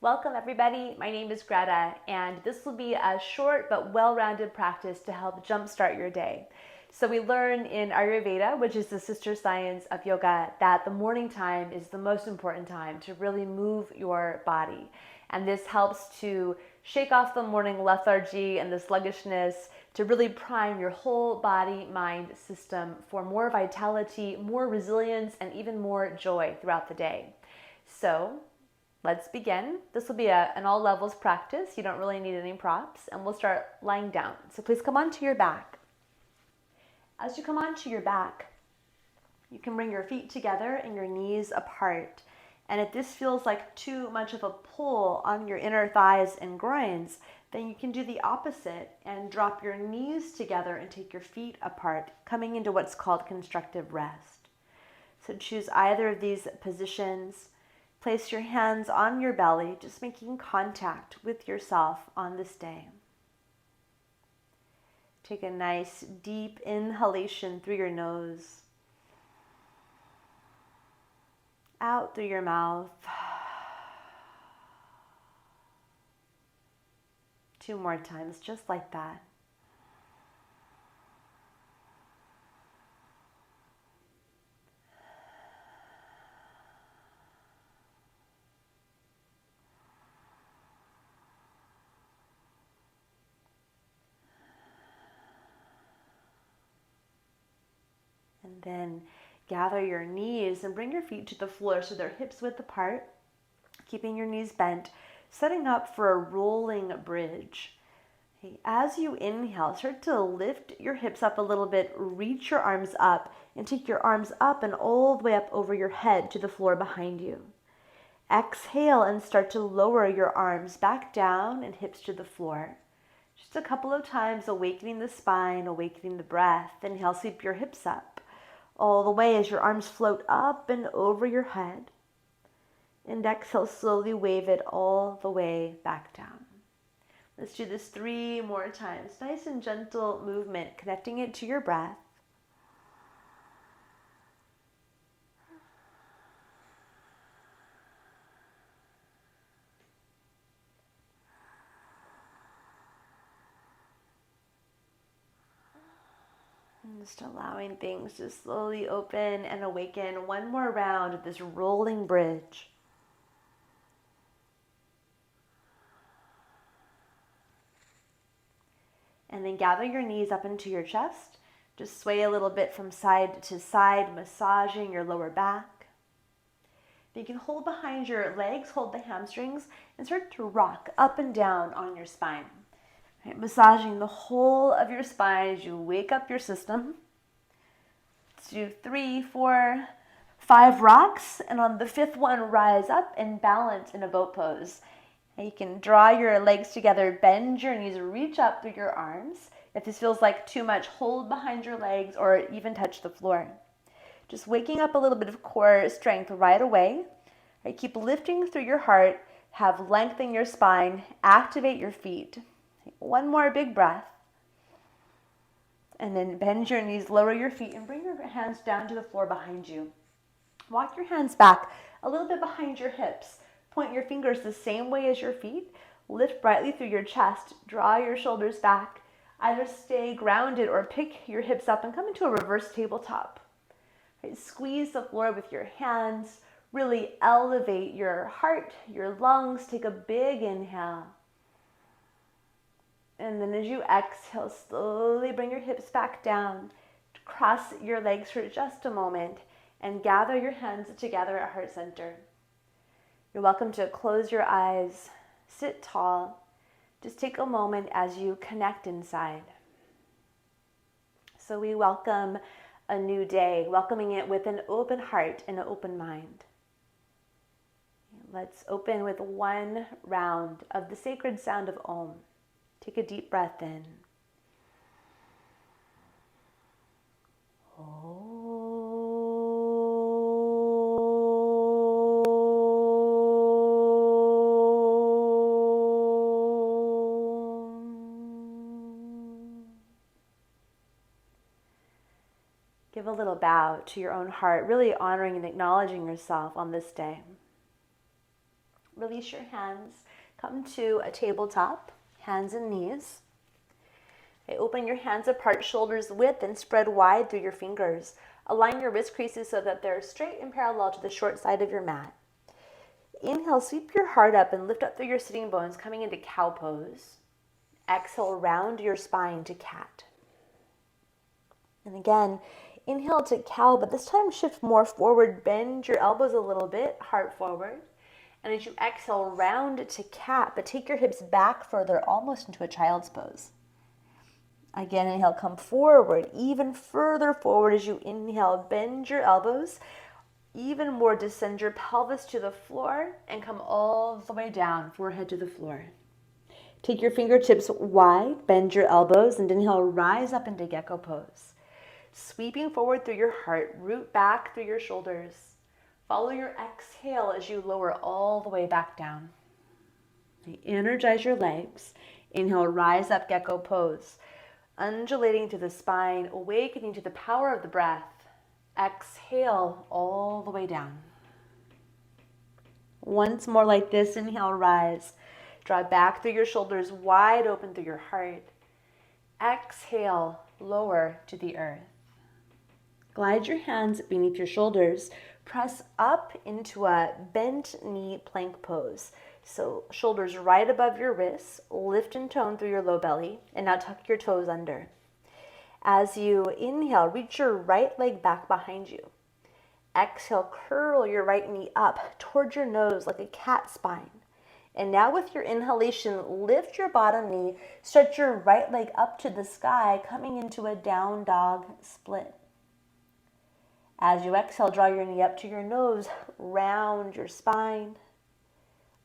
Welcome everybody, my name is Greta, and this will be a short but well-rounded practice to help jumpstart your day. So we learn in Ayurveda, which is the sister science of yoga, that the morning time is the most important time to really move your body. And this helps to shake off the morning lethargy and the sluggishness to really prime your whole body, mind, system for more vitality, more resilience, and even more joy throughout the day. So let's begin. This will be an all levels practice. You don't really need any props, and we'll start lying down. So please come onto your back. As you come onto your back, you can bring your feet together and your knees apart. And if this feels like too much of a pull on your inner thighs and groins, then you can do the opposite and drop your knees together and take your feet apart, coming into what's called constructive rest. So choose either of these positions. Place your hands on your belly, just making contact with yourself on this day. Take a nice deep inhalation through your nose, out through your mouth. 2 more times, just like that. And then gather your knees and bring your feet to the floor so they're hips width apart, keeping your knees bent, setting up for a rolling bridge. Okay, as you inhale, start to lift your hips up a little bit, reach your arms up, and take your arms up and all the way up over your head to the floor behind you. Exhale and start to lower your arms back down and hips to the floor. Just a couple of times, awakening the spine, awakening the breath. Inhale, sweep your hips up all the way as your arms float up and over your head. And exhale, slowly wave it all the way back down. Let's do this 3 more times. Nice and gentle movement, connecting it to your breath. And just allowing things to slowly open and awaken. 1 more round of this rolling bridge. And then gather your knees up into your chest. Just sway a little bit from side to side, massaging your lower back. You can hold behind your legs, hold the hamstrings, and start to rock up and down on your spine. Right, massaging the whole of your spine as you wake up your system. Let's do 3, 4, 5 rocks, and on the 5th one, rise up and balance in a boat pose. And you can draw your legs together, bend your knees, reach up through your arms. If this feels like too much, hold behind your legs or even touch the floor. Just waking up a little bit of core strength right away. Right, keep lifting through your heart, have length in your spine, activate your feet. 1 more big breath. And then bend your knees, lower your feet, and bring your hands down to the floor behind you. Walk your hands back a little bit behind your hips. Point your fingers the same way as your feet. Lift brightly through your chest. Draw your shoulders back. Either stay grounded or pick your hips up and come into a reverse tabletop. Right, squeeze the floor with your hands. Really elevate your heart, your lungs. Take a big inhale. And then as you exhale, slowly bring your hips back down. Cross your legs for just a moment and gather your hands together at heart center. You're welcome to close your eyes, sit tall. Just take a moment as you connect inside. So we welcome a new day, welcoming it with an open heart and an open mind. Let's open with 1 round of the sacred sound of Om. Take a deep breath in. Give a little bow to your own heart, really honoring and acknowledging yourself on this day. Release your hands. Come to a tabletop, hands and knees. Okay, open your hands apart, shoulders width, and spread wide through your fingers. Align your wrist creases so that they're straight and parallel to the short side of your mat. Inhale, sweep your heart up and lift up through your sitting bones, coming into cow pose. Exhale, round your spine to cat. And again, inhale to cow, but this time shift more forward. Bend your elbows a little bit, heart forward. And as you exhale, round to cat, but take your hips back further, almost into a child's pose. Again, inhale, come forward, even further forward as you inhale. Bend your elbows, even more, descend your pelvis to the floor, and come all the way down, forehead to the floor. Take your fingertips wide, bend your elbows, and inhale, rise up into gecko pose. Sweeping forward through your heart, root back through your shoulders. Follow your exhale as you lower all the way back down. Energize your legs. Inhale, rise up, gecko pose. Undulating through the spine, awakening to the power of the breath. Exhale all the way down. Once more like this, inhale, rise. Draw back through your shoulders, wide open through your heart. Exhale, lower to the earth. Glide your hands beneath your shoulders. Press up into a bent knee plank pose. So shoulders right above your wrists, lift and tone through your low belly, and now tuck your toes under. As you inhale, reach your right leg back behind you. Exhale, curl your right knee up towards your nose like a cat spine. And now with your inhalation, lift your bottom knee, stretch your right leg up to the sky, coming into a down dog split. As you exhale, draw your knee up to your nose, round your spine.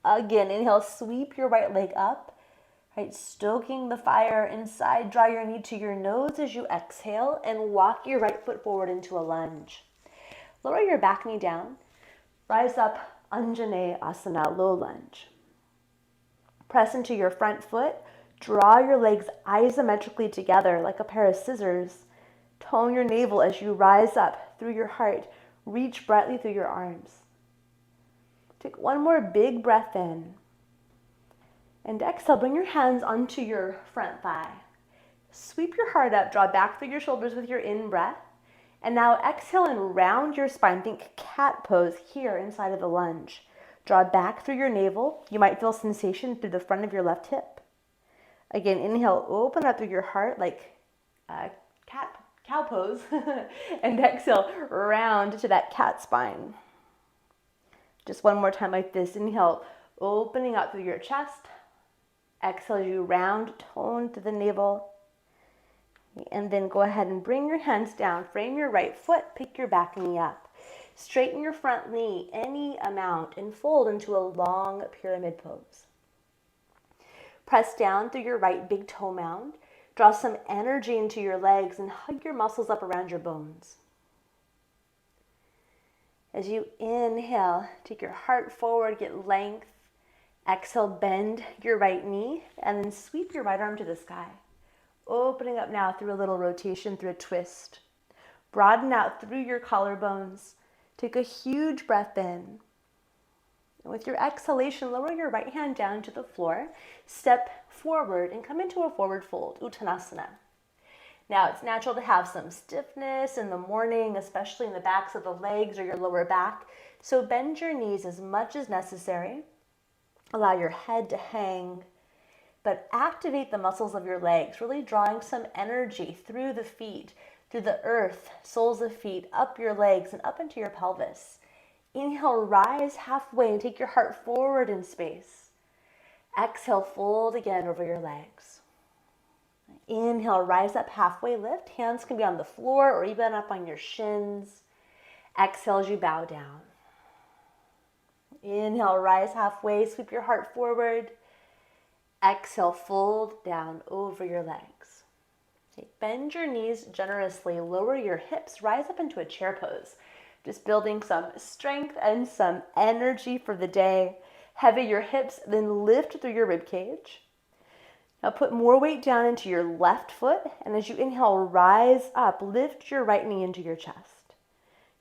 Again, inhale, sweep your right leg up, right, stoking the fire inside. Draw your knee to your nose as you exhale and walk your right foot forward into a lunge. Lower your back knee down, rise up, Anjane Asana, low lunge. Press into your front foot, draw your legs isometrically together like a pair of scissors. Tone your navel as you rise up through your heart. Reach brightly through your arms. Take one more big breath in. And exhale, bring your hands onto your front thigh. Sweep your heart up, draw back through your shoulders with your in-breath. And now exhale and round your spine. Think cat pose here inside of the lunge. Draw back through your navel. You might feel sensation through the front of your left hip. Again, inhale, open up through your heart like cow pose. And exhale, round to that cat spine. Just one more time like this. Inhale, opening up through your chest. Exhale as you round, tone to the navel. And then go ahead and bring your hands down. Frame your right foot, pick your back knee up. Straighten your front knee any amount and fold into a long pyramid pose. Press down through your right big toe mound. Draw some energy into your legs and hug your muscles up around your bones. As you inhale, take your heart forward, get length. Exhale, bend your right knee, and then sweep your right arm to the sky. Opening up now through a little rotation, through a twist. Broaden out through your collarbones. Take a huge breath in. And with your exhalation, lower your right hand down to the floor. Step forward and come into a forward fold, Uttanasana. Now, it's natural to have some stiffness in the morning, especially in the backs of the legs or your lower back. So bend your knees as much as necessary. Allow your head to hang, but activate the muscles of your legs, really drawing some energy through the feet, through the earth, soles of feet, up your legs and up into your pelvis. Inhale, rise halfway and take your heart forward in space. Exhale, fold again over your legs. Inhale, rise up halfway, lift. Hands can be on the floor or even up on your shins. Exhale as you bow down. Inhale, rise halfway, sweep your heart forward. Exhale, fold down over your legs. Okay, bend your knees generously, lower your hips, rise up into a chair pose. Just building some strength and some energy for the day. Heavy your hips, then lift through your rib cage. Now put more weight down into your left foot, and as you inhale, rise up, lift your right knee into your chest.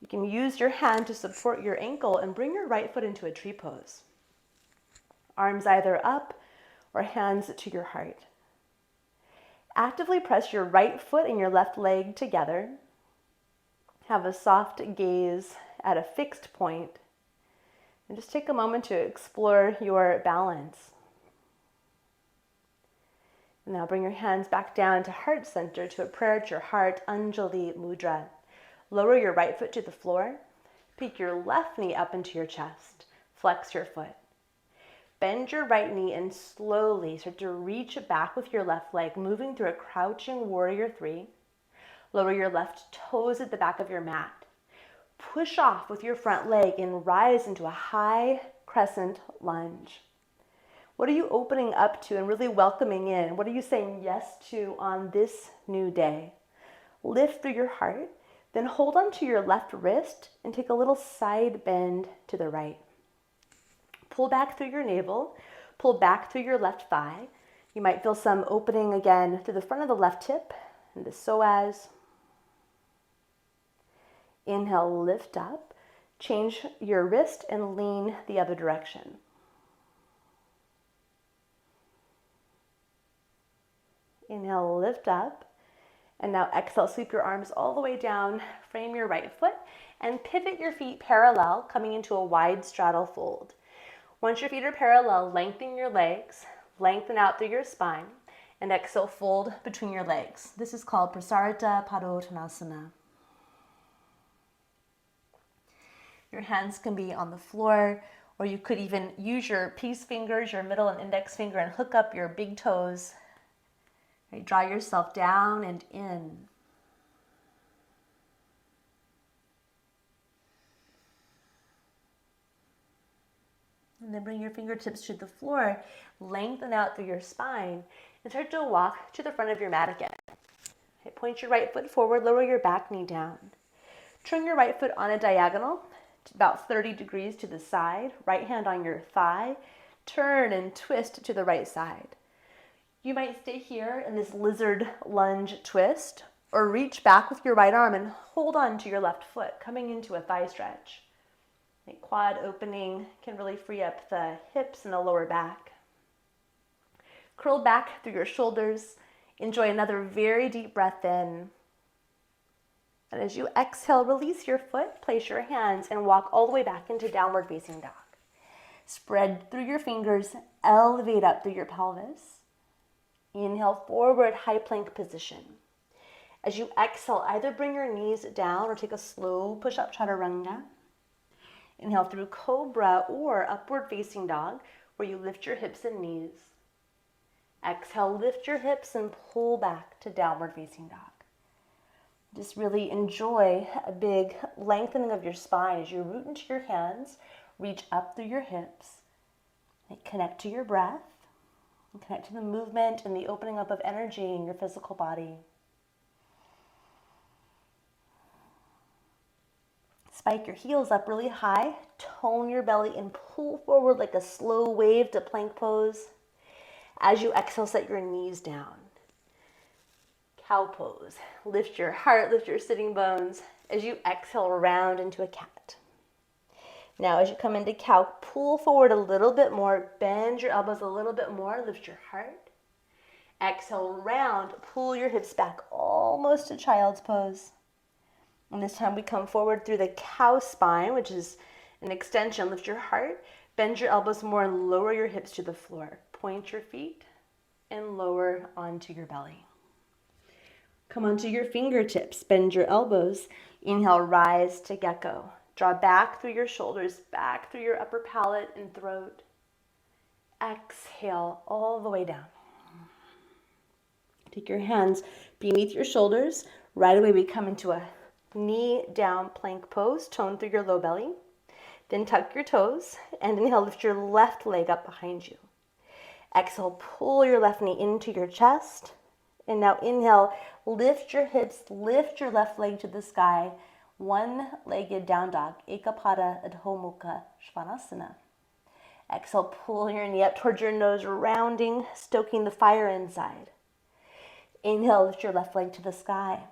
You can use your hand to support your ankle and bring your right foot into a tree pose. Arms either up or hands to your heart. Actively press your right foot and your left leg together. Have a soft gaze at a fixed point. And just take a moment to explore your balance. And now bring your hands back down to heart center, to a prayer at your heart, Anjali Mudra. Lower your right foot to the floor. Peek your left knee up into your chest. Flex your foot. Bend your right knee and slowly start to reach back with your left leg, moving through a crouching warrior 3. Lower your left toes at the back of your mat. Push off with your front leg and rise into a high crescent lunge. What are you opening up to and really welcoming in? What are you saying yes to on this new day? Lift through your heart, then hold on to your left wrist and take a little side bend to the right. Pull back through your navel, pull back through your left thigh. You might feel some opening again through the front of the left hip and the psoas. Inhale, lift up, change your wrist and lean the other direction. Inhale, lift up, and now exhale, sweep your arms all the way down, frame your right foot, and pivot your feet parallel, coming into a wide straddle fold. Once your feet are parallel, lengthen your legs, lengthen out through your spine, and exhale, fold between your legs. This is called Prasarita Padottanasana. Your hands can be on the floor, or you could even use your peace fingers, your middle and index finger, and hook up your big toes. Right, draw yourself down and in. And then bring your fingertips to the floor, lengthen out through your spine, and start to walk to the front of your mat again. Okay, point your right foot forward, lower your back knee down. Turn your right foot on a diagonal, about 30 degrees to the side, right hand on your thigh, turn and twist to the right side. You might stay here in this lizard lunge twist, or reach back with your right arm and hold on to your left foot, coming into a thigh stretch. A quad opening can really free up the hips and the lower back. Curl back through your shoulders. Enjoy another very deep breath in. And as you exhale, release your foot, place your hands, and walk all the way back into downward facing dog. Spread through your fingers, elevate up through your pelvis. Inhale, forward high plank position. As you exhale, either bring your knees down or take a slow push-up chaturanga. Inhale through cobra or upward facing dog, where you lift your hips and knees. Exhale, lift your hips and pull back to downward facing dog. Just really enjoy a big lengthening of your spine as you root into your hands, reach up through your hips, and connect to your breath, and connect to the movement and the opening up of energy in your physical body. Spike your heels up really high, tone your belly and pull forward like a slow wave to plank pose. As you exhale, set your knees down. Cow pose. Lift your heart, lift your sitting bones. As you exhale, round into a cat. Now as you come into cow, pull forward a little bit more, bend your elbows a little bit more, lift your heart. Exhale, round, pull your hips back almost to child's pose. And this time we come forward through the cow spine, which is an extension. Lift your heart, bend your elbows more and lower your hips to the floor. Point your feet and lower onto your belly. Come onto your fingertips, bend your elbows. Inhale, rise to gecko. Draw back through your shoulders, back through your upper palate and throat. Exhale all the way down. Take your hands beneath your shoulders. Right away we come into a knee down plank pose, tone through your low belly. Then tuck your toes and inhale, lift your left leg up behind you. Exhale, pull your left knee into your chest. And now inhale, lift your hips, lift your left leg to the sky. One-legged down dog, Ekapada Adho Mukha Svanasana. Exhale, pull your knee up towards your nose, rounding, stoking the fire inside. Inhale, lift your left leg to the sky.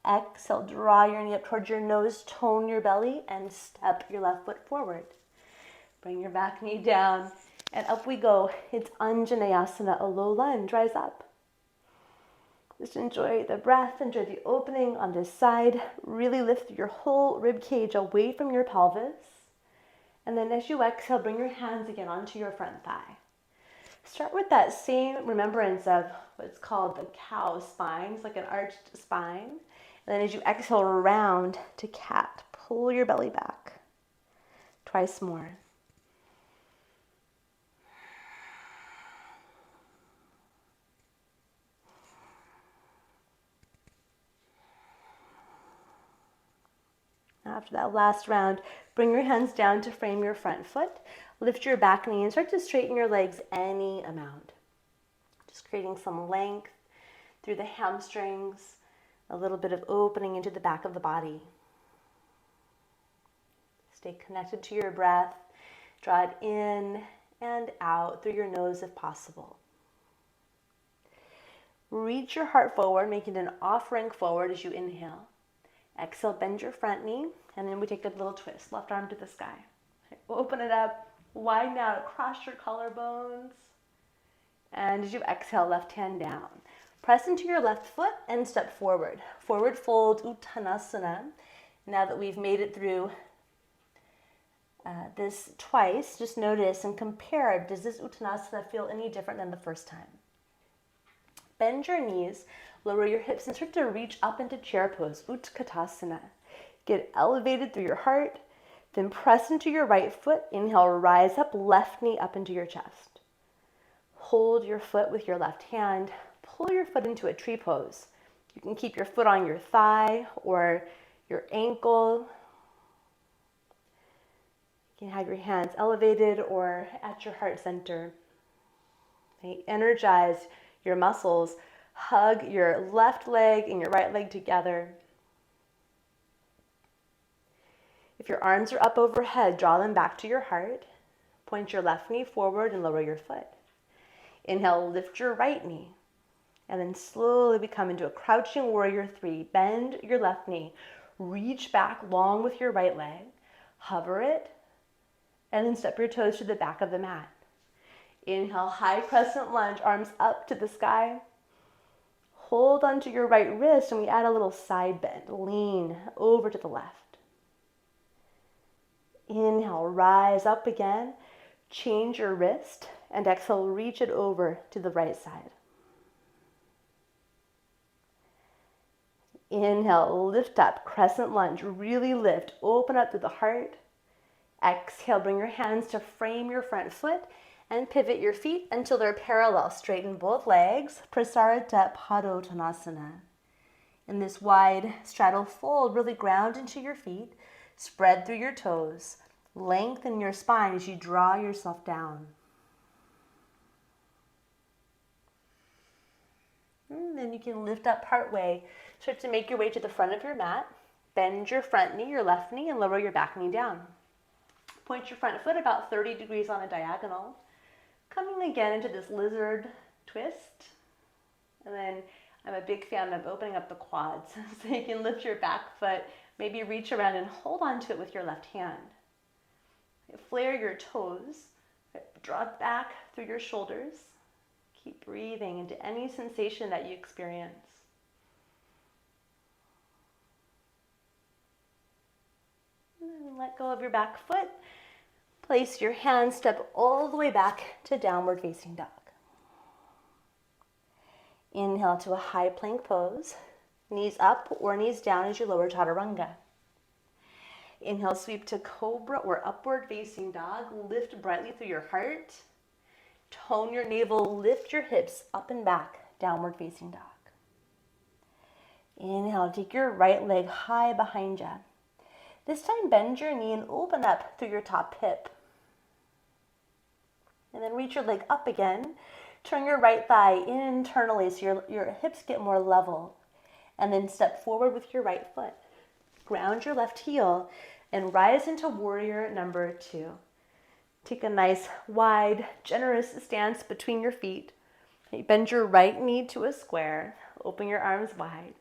Exhale, draw your knee up towards your nose, tone your belly, and step your left foot forward. Bring your back knee down, and up we go. It's Anjaneyasana, a low lunge. Rise up. Just enjoy the breath, enjoy the opening on this side. Really lift your whole rib cage away from your pelvis. And then as you exhale, bring your hands again onto your front thigh. Start with that same remembrance of what's called the cow spine. It's like an arched spine. And then as you exhale, round to cat. Pull your belly back. Twice more. After that last round, bring your hands down to frame your front foot. Lift your back knee and start to straighten your legs any amount. Just creating some length through the hamstrings, a little bit of opening into the back of the body. Stay connected to your breath. Draw it in and out through your nose if possible. Reach your heart forward, making an offering forward as you inhale. Exhale, bend your front knee, and then we take a little twist. Left arm to the sky. Open it up, widen out across your collarbones. And as you exhale, left hand down. Press into your left foot and step forward. Forward fold, Uttanasana. Now that we've made it through this twice, just notice and compare, does this Uttanasana feel any different than the first time? Bend your knees, lower your hips, and start to reach up into chair pose, Utkatasana. Get elevated through your heart, then press into your right foot. Inhale, rise up, left knee up into your chest. Hold your foot with your left hand. Pull your foot into a tree pose. You can keep your foot on your thigh or your ankle. You can have your hands elevated or at your heart center. Okay, energize your muscles. Hug your left leg and your right leg together. If your arms are up overhead, draw them back to your heart. Point your left knee forward and lower your foot. Inhale, lift your right knee. And then slowly we come into a crouching warrior 3. Bend your left knee. Reach back long with your right leg. Hover it. And then step your toes to the back of the mat. Inhale, high crescent lunge, arms up to the sky. Hold onto your right wrist and we add a little side bend. Lean over to the left. Inhale, rise up again. Change your wrist and exhale, reach it over to the right side. Inhale, lift up, crescent lunge, really lift, open up through the heart. Exhale, bring your hands to frame your front foot and pivot your feet until they're parallel. Straighten both legs, Prasarita Padottanasana. In this wide straddle fold, really ground into your feet, spread through your toes, lengthen your spine as you draw yourself down. And then you can lift up partway. Start to make your way to the front of your mat. Bend your front knee, your left knee, and lower your back knee down. Point your front foot about 30 degrees on a diagonal. Coming again into this lizard twist. And then I'm a big fan of opening up the quads. So you can lift your back foot, maybe reach around and hold on to it with your left hand. Flare your toes. Draw back through your shoulders. Keep breathing into any sensation that you experience. And then let go of your back foot. Place your hands, step all the way back to downward facing dog. Inhale to a high plank pose. Knees up or knees down as you lower chaturanga. Inhale, sweep to cobra or upward facing dog. Lift brightly through your heart. Tone your navel, lift your hips up and back, downward facing dog. Inhale, take your right leg high behind you. This time bend your knee and open up through your top hip. And then reach your leg up again. Turn your right thigh internally so your hips get more level. And then step forward with your right foot. Ground your left heel and rise into warrior number 2. Take a nice, wide, generous stance between your feet. Bend your right knee to a square. Open your arms wide.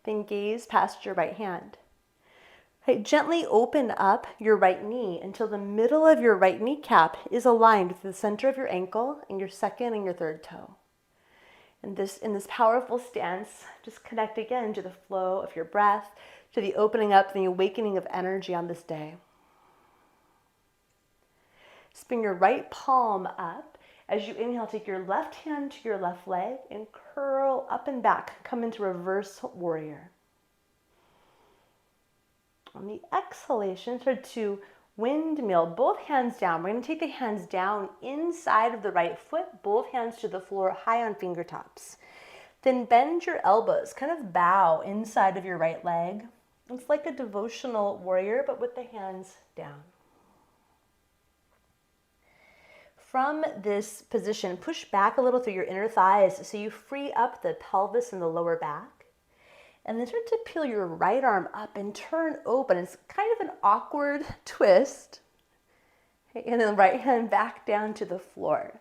Then gaze past your right hand. Right, gently open up your right knee until the middle of your right kneecap is aligned with the center of your ankle and your second and your third toe. And in this powerful stance, just connect again to the flow of your breath, to the opening up and the awakening of energy on this day. Spin your right palm up. As you inhale, take your left hand to your left leg and curl up and back. Come into reverse warrior. On the exhalation, start to windmill, both hands down. We're going to take the hands down inside of the right foot, both hands to the floor, high on fingertips. Then bend your elbows, kind of bow inside of your right leg. It's like a devotional warrior, but with the hands down. From this position, push back a little through your inner thighs so you free up the pelvis and the lower back. And then start to peel your right arm up and turn open. It's kind of an awkward twist. Okay, and then the right hand back down to the floor.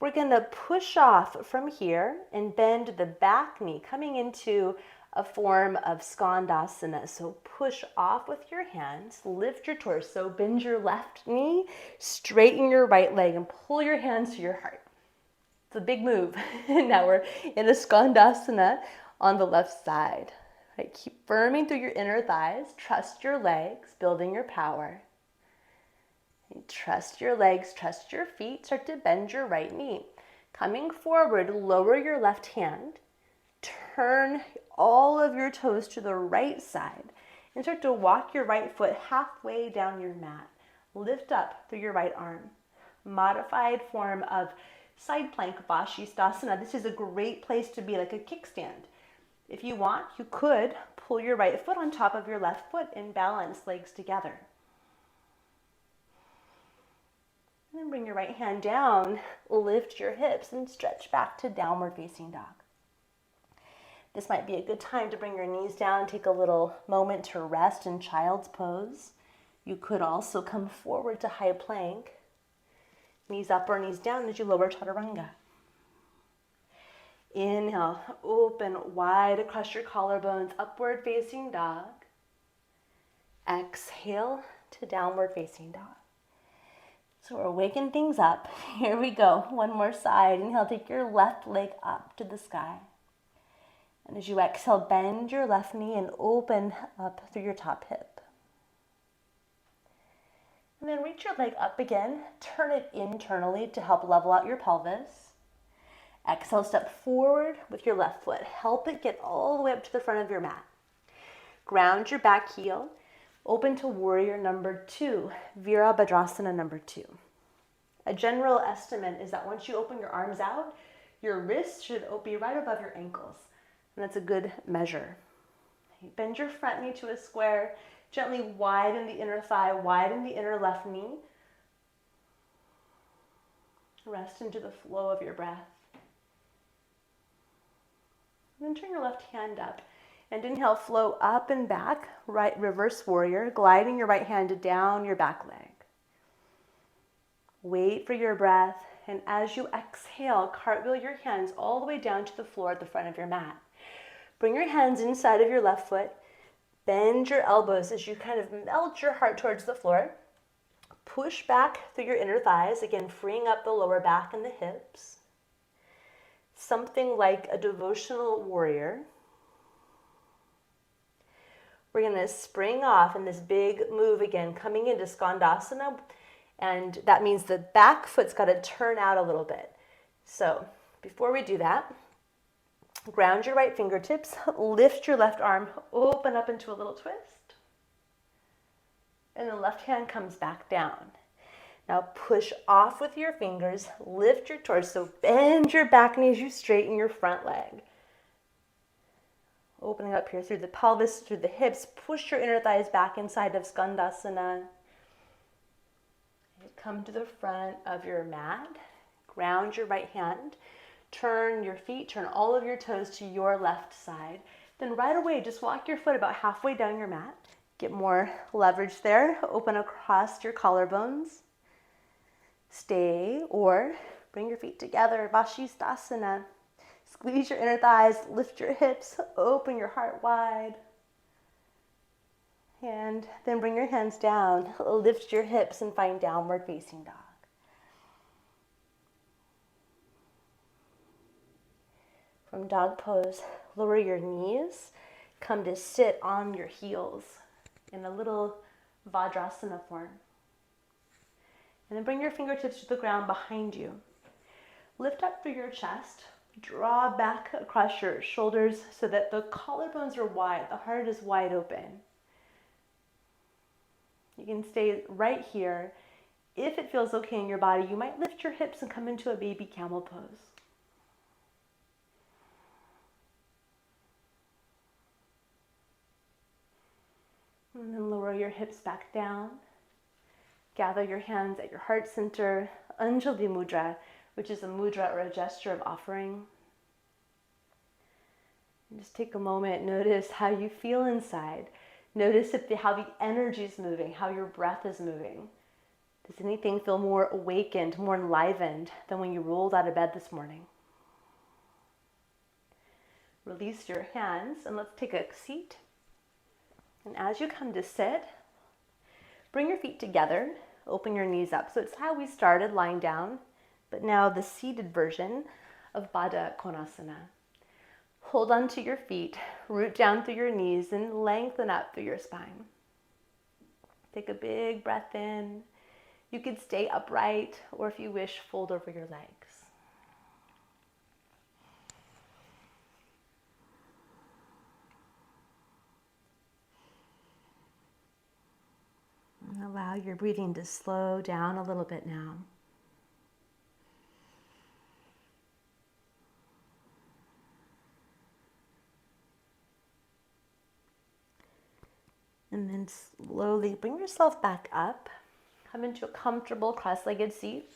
We're going to push off from here and bend the back knee, coming into a form of skandasana. So push off with your hands, lift your torso, bend your left knee, straighten your right leg, and pull your hands to your heart. It's a big move. Now we're in a skandasana on the left side. Right, keep firming through your inner thighs. Trust your legs, building your power. And trust your legs, trust your feet. Start to bend your right knee. Coming forward, lower your left hand. Turn all of your toes to the right side and start to walk your right foot halfway down your mat. Lift up through your right arm. Modified form of side plank, vashisthasana. This is a great place to be, like a kickstand. If you want, you could pull your right foot on top of your left foot and balance legs together. And then bring your right hand down, lift your hips and stretch back to downward facing dog. This might be a good time to bring your knees down, take a little moment to rest in child's pose. You could also come forward to high plank, knees up or knees down as you lower chaturanga. Inhale, open wide across your collarbones, upward facing dog. Exhale to downward facing dog. So we're waking things up. Here we go. One more side. Inhale, take your left leg up to the sky. And as you exhale, bend your left knee and open up through your top hip. And then reach your leg up again. Turn it internally to help level out your pelvis. Exhale, step forward with your left foot. Help it get all the way up to the front of your mat. Ground your back heel. Open to warrior number 2, Virabhadrasana number 2. A general estimate is that once you open your arms out, your wrists should be right above your ankles. And that's a good measure. Bend your front knee to a square. Gently widen the inner thigh, widen the inner left knee. Rest into the flow of your breath. And then turn your left hand up and inhale, flow up and back, right reverse warrior, gliding your right hand down your back leg. Wait for your breath, and as you exhale, cartwheel your hands all the way down to the floor at the front of your mat. Bring your hands inside of your left foot, bend your elbows as you kind of melt your heart towards the floor. Push back through your inner thighs, again freeing up the lower back and the hips. Something like a devotional warrior. We're going to spring off in this big move again, coming into skandasana, and that means the back foot's got to turn out a little bit. So before we do that, ground your right fingertips, lift your left arm, open up into a little twist, and the left hand comes back down. Now push off with your fingers, lift your torso, bend your back knee as you straighten your front leg. Opening up here through the pelvis, through the hips, push your inner thighs back inside of skandasana. Come to the front of your mat, ground your right hand, turn your feet, turn all of your toes to your left side. Then right away, just walk your foot about halfway down your mat. Get more leverage there, open across your collarbones. Stay or bring your feet together, vashisthasana. Squeeze your inner thighs, lift your hips, open your heart wide. And then bring your hands down, lift your hips and find downward facing dog. From dog pose, lower your knees, come to sit on your heels in a little Vajrasana form. And then bring your fingertips to the ground behind you. Lift up through your chest, draw back across your shoulders so that the collarbones are wide, the heart is wide open. You can stay right here. If it feels okay in your body, you might lift your hips and come into a baby camel pose. And then lower your hips back down. Gather your hands at your heart center, Anjali Mudra, which is a mudra or a gesture of offering. And just take a moment, notice how you feel inside. Notice how the energy is moving, how your breath is moving. Does anything feel more awakened, more enlivened than when you rolled out of bed this morning? Release your hands and let's take a seat. And as you come to sit, bring your feet together, open your knees up. So it's how we started, lying down, but now the seated version of Baddha Konasana. Hold on to your feet, root down through your knees, and lengthen up through your spine. Take a big breath in. You could stay upright, or if you wish, fold over your legs. And allow your breathing to slow down a little bit now. And then slowly bring yourself back up. Come into a comfortable cross-legged seat.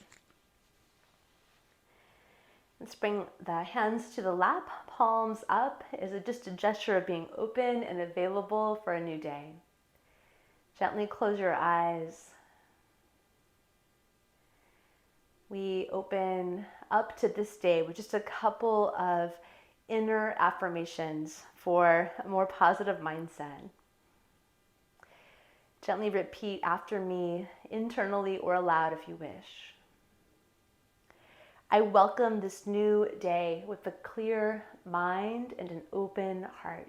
Let's bring the hands to the lap, palms up, as just a gesture of being open and available for a new day. Gently close your eyes. We open up to this day with just a couple of inner affirmations for a more positive mindset. Gently repeat after me, internally or aloud if you wish. I welcome this new day with a clear mind and an open heart.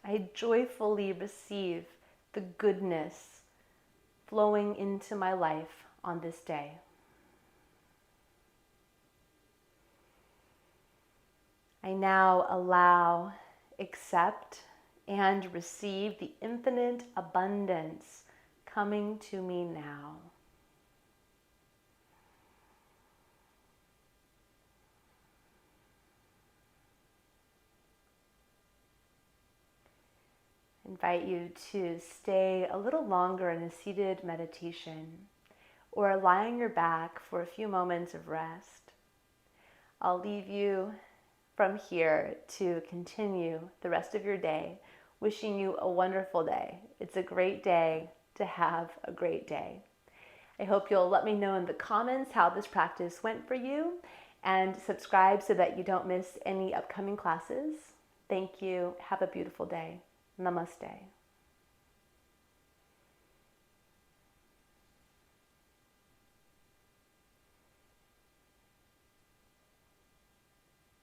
I joyfully receive the goodness flowing into my life on this day. I now allow, accept, and receive the infinite abundance coming to me now. I invite you to stay a little longer in a seated meditation or lie on your back for a few moments of rest. I'll leave you from here to continue the rest of your day, wishing you a wonderful day. It's a great day to have a great day. I hope you'll let me know in the comments how this practice went for you and subscribe so that you don't miss any upcoming classes. Thank you. Have a beautiful day. Namaste.